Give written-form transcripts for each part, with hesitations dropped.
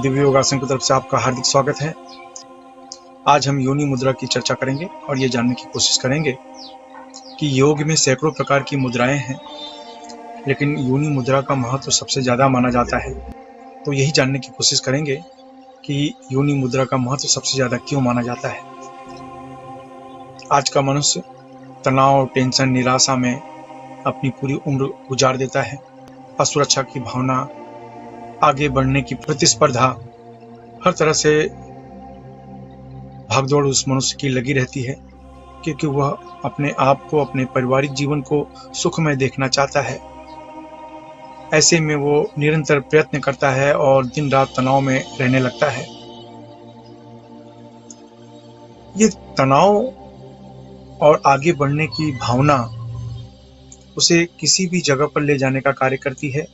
दिव्य योगासन की तरफ से आपका हार्दिक स्वागत है। आज हम योनि मुद्रा की चर्चा करेंगे और ये जानने की कोशिश करेंगे कि योग में सैकड़ों प्रकार की मुद्राएं हैं, लेकिन योनि मुद्रा का महत्व सबसे ज़्यादा माना जाता है। तो यही जानने की कोशिश करेंगे कि योनि मुद्रा का महत्व सबसे ज़्यादा क्यों माना जाता है। आज का मनुष्य तनाव, टेंशन, निराशा में अपनी पूरी उम्र गुजार देता है। असुरक्षा की भावना, आगे बढ़ने की प्रतिस्पर्धा, हर तरह से भागदौड़ उस मनुष्य की लगी रहती है, क्योंकि वह अपने आप को, अपने पारिवारिक जीवन को सुखमय देखना चाहता है। ऐसे में वो निरंतर प्रयत्न करता है और दिन रात तनाव में रहने लगता है। ये तनाव और आगे बढ़ने की भावना उसे किसी भी जगह पर ले जाने का कार्य करती है,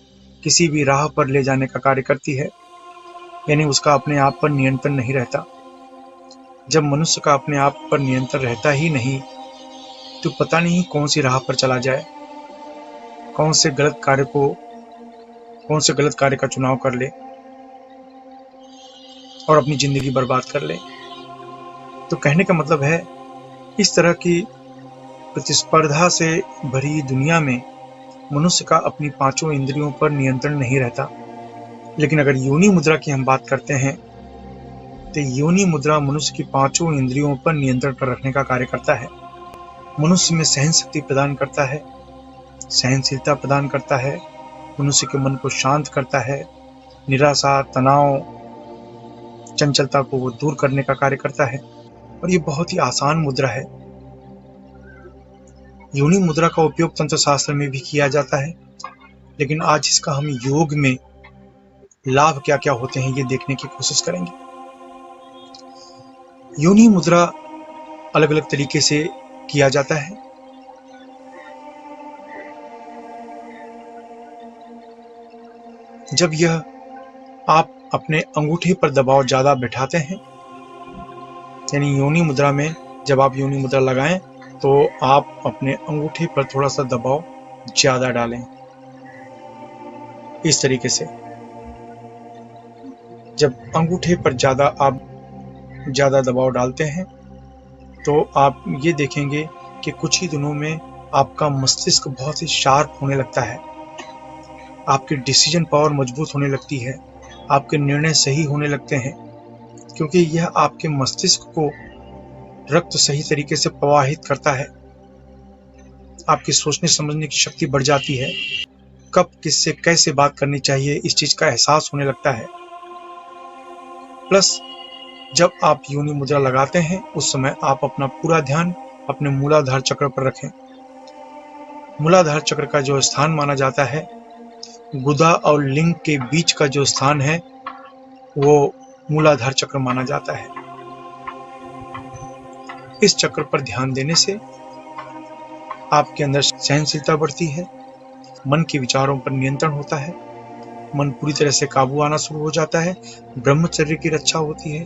किसी भी राह पर ले जाने का कार्य करती है, यानी उसका अपने आप पर नियंत्रण नहीं रहता। जब मनुष्य का अपने आप पर नियंत्रण रहता ही नहीं, तो पता नहीं कौन सी राह पर चला जाए, कौन से गलत कार्य का चुनाव कर ले और अपनी जिंदगी बर्बाद कर ले। तो कहने का मतलब है, इस तरह की प्रतिस्पर्धा से भरी दुनिया में मनुष्य का अपनी पांचों इंद्रियों पर नियंत्रण नहीं रहता। लेकिन अगर योनि मुद्रा की हम बात करते हैं, तो योनि मुद्रा मनुष्य की पांचों इंद्रियों पर नियंत्रण कर रखने का कार्य करता है। मनुष्य में सहन शक्ति प्रदान करता है, सहनशीलता प्रदान करता है, मनुष्य के मन को शांत करता है, निराशा, तनाव, चंचलता को वो दूर करने का कार्य करता है। और ये बहुत ही आसान मुद्रा है। योनि मुद्रा का उपयोग तंत्र शास्त्र में भी किया जाता है, लेकिन आज इसका हम योग में लाभ क्या क्या होते हैं ये देखने की कोशिश करेंगे। योनि मुद्रा अलग अलग तरीके से किया जाता है। जब यह आप अपने अंगूठे पर दबाव ज्यादा बैठाते हैं, यानी योनि मुद्रा में जब आप योनि मुद्रा लगाएं तो आप अपने अंगूठे पर थोड़ा सा दबाव ज्यादा डालें। इस तरीके से जब अंगूठे पर आप ज्यादा दबाव डालते हैं तो आप ये देखेंगे कि कुछ ही दिनों में आपका मस्तिष्क बहुत ही शार्प होने लगता है, आपकी डिसीजन पावर मजबूत होने लगती है, आपके निर्णय सही होने लगते हैं, क्योंकि यह आपके मस्तिष्क को रक्त सही तरीके से प्रवाहित करता है। आपकी सोचने समझने की शक्ति बढ़ जाती है, कब किससे कैसे बात करनी चाहिए इस चीज का एहसास होने लगता है। प्लस जब आप योनि मुद्रा लगाते हैं उस समय आप अपना पूरा ध्यान अपने मूलाधार चक्र पर रखें। मूलाधार चक्र का जो स्थान माना जाता है, गुदा और लिंग के बीच का जो स्थान है, वो मूलाधार चक्र माना जाता है। इस चक्र पर ध्यान देने से आपके अंदर सहनशीलता बढ़ती है, मन के विचारों पर नियंत्रण होता है, मन पूरी तरह से काबू आना शुरू हो जाता है, ब्रह्मचर्य की रक्षा होती है,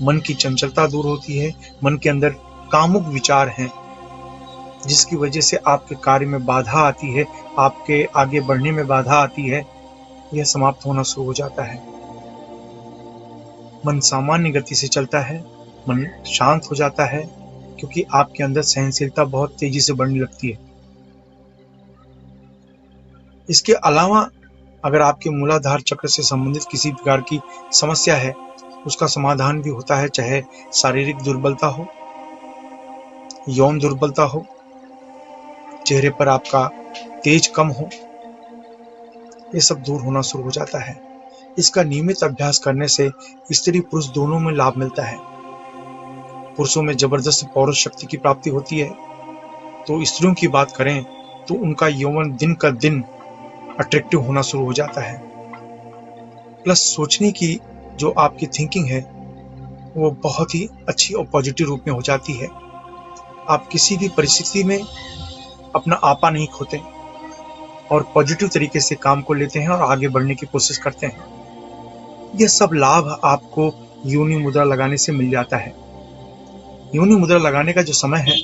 मन की चंचलता दूर होती है, मन के अंदर कामुक विचार हैं जिसकी वजह से आपके कार्य में बाधा आती है, आपके आगे बढ़ने में बाधा आती है, यह समाप्त होना शुरू हो जाता है। मन सामान्य गति से चलता है, मन शांत हो जाता है, क्योंकि आपके अंदर सहनशीलता बहुत तेजी से बढ़ने लगती है। इसके अलावा अगर आपके मूलाधार चक्र से संबंधित किसी प्रकार की समस्या है, उसका समाधान भी होता है, चाहे शारीरिक दुर्बलता हो, यौन दुर्बलता हो, चेहरे पर आपका तेज कम हो, ये सब दूर होना शुरू हो जाता है। इसका नियमित अभ्यास करने से स्त्री पुरुष दोनों में लाभ मिलता है। पुरुषों में जबरदस्त पौरुष शक्ति की प्राप्ति होती है, तो स्त्रियों की बात करें तो उनका यौवन दिन का दिन अट्रैक्टिव होना शुरू हो जाता है। प्लस सोचने की जो आपकी थिंकिंग है वो बहुत ही अच्छी और पॉजिटिव रूप में हो जाती है। आप किसी भी परिस्थिति में अपना आपा नहीं खोते और पॉजिटिव तरीके से काम को लेते हैं और आगे बढ़ने की कोशिश करते हैं। यह सब लाभ आपको योनि मुद्रा लगाने से मिल जाता है। योनि मुद्रा लगाने का जो समय है,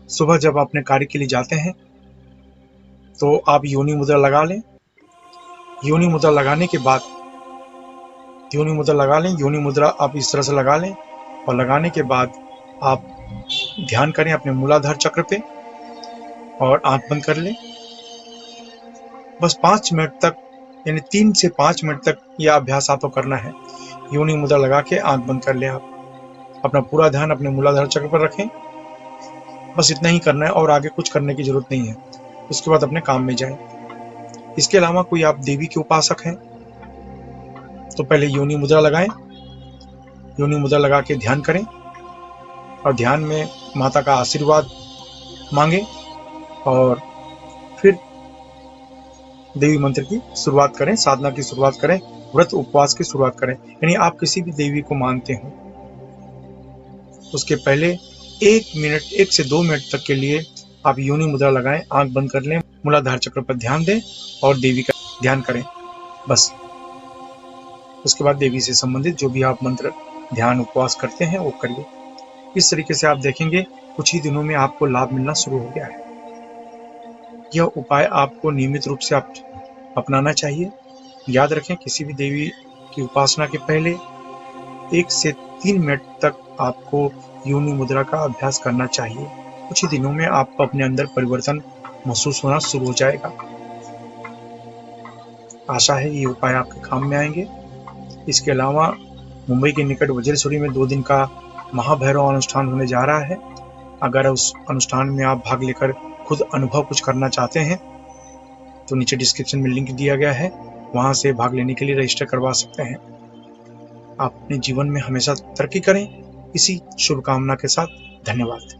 सुबह जब अपने कार्य के लिए जाते हैं तो आप योनि मुद्रा लगा लें। योनि मुद्रा लगाने के बाद योनि मुद्रा लगा लें। योनि मुद्रा आप इस तरह से लगा लें और लगाने के बाद आप ध्यान करें अपने मूलाधार चक्र पे और आंख बंद कर लें। बस 5 मिनट तक, यानी 3 से 5 मिनट तक यह अभ्यास आपको करना है। योनि मुद्रा लगा के आंख बंद कर लें। आप अपना पूरा ध्यान अपने मूलाधार चक्र पर रखें। बस इतना ही करना है और आगे कुछ करने की जरूरत नहीं है। उसके बाद अपने काम में जाएं। इसके अलावा कोई आप देवी के उपासक हैं तो पहले योनि मुद्रा लगाएं। योनि मुद्रा लगा के ध्यान करें और ध्यान में माता का आशीर्वाद मांगे और फिर देवी मंत्र की शुरुआत करें, साधना की शुरुआत करें, व्रत उपवास की शुरुआत करें। यानी आप किसी भी देवी को मानते हो उसके पहले 1 से 2 मिनट तक के लिए आप योनि मुद्रा लगाएं, आंख बंद कर लें, मूलाधार चक्र पर ध्यान दें और देवी का ध्यान करें। बस उसके बाद देवी से संबंधित जो भी आप मंत्र ध्यान उपवास करते हैं वो करिए। इस तरीके से आप देखेंगे कुछ ही दिनों में आपको लाभ मिलना शुरू हो गया है। यह उपाय आपको नियमित रूप से आप अपनाना चाहिए। याद रखें, किसी भी देवी की उपासना के पहले 1 से 3 मिनट तक आपको योनि मुद्रा का अभ्यास करना चाहिए। कुछ ही दिनों में आपको अपने अंदर परिवर्तन महसूस होना शुरू हो जाएगा। आशा है ये उपाय आपके काम में आएंगे। इसके अलावा मुंबई के निकट वज्रेश्वरी में 2 दिन का महाभैरव अनुष्ठान होने जा रहा है। अगर उस अनुष्ठान में आप भाग लेकर खुद अनुभव कुछ करना चाहते हैं तो नीचे डिस्क्रिप्शन में लिंक दिया गया है, वहां से भाग लेने के लिए रजिस्टर करवा सकते हैं। आप अपने जीवन में हमेशा तरक्की करें, इसी शुभकामना के साथ धन्यवाद।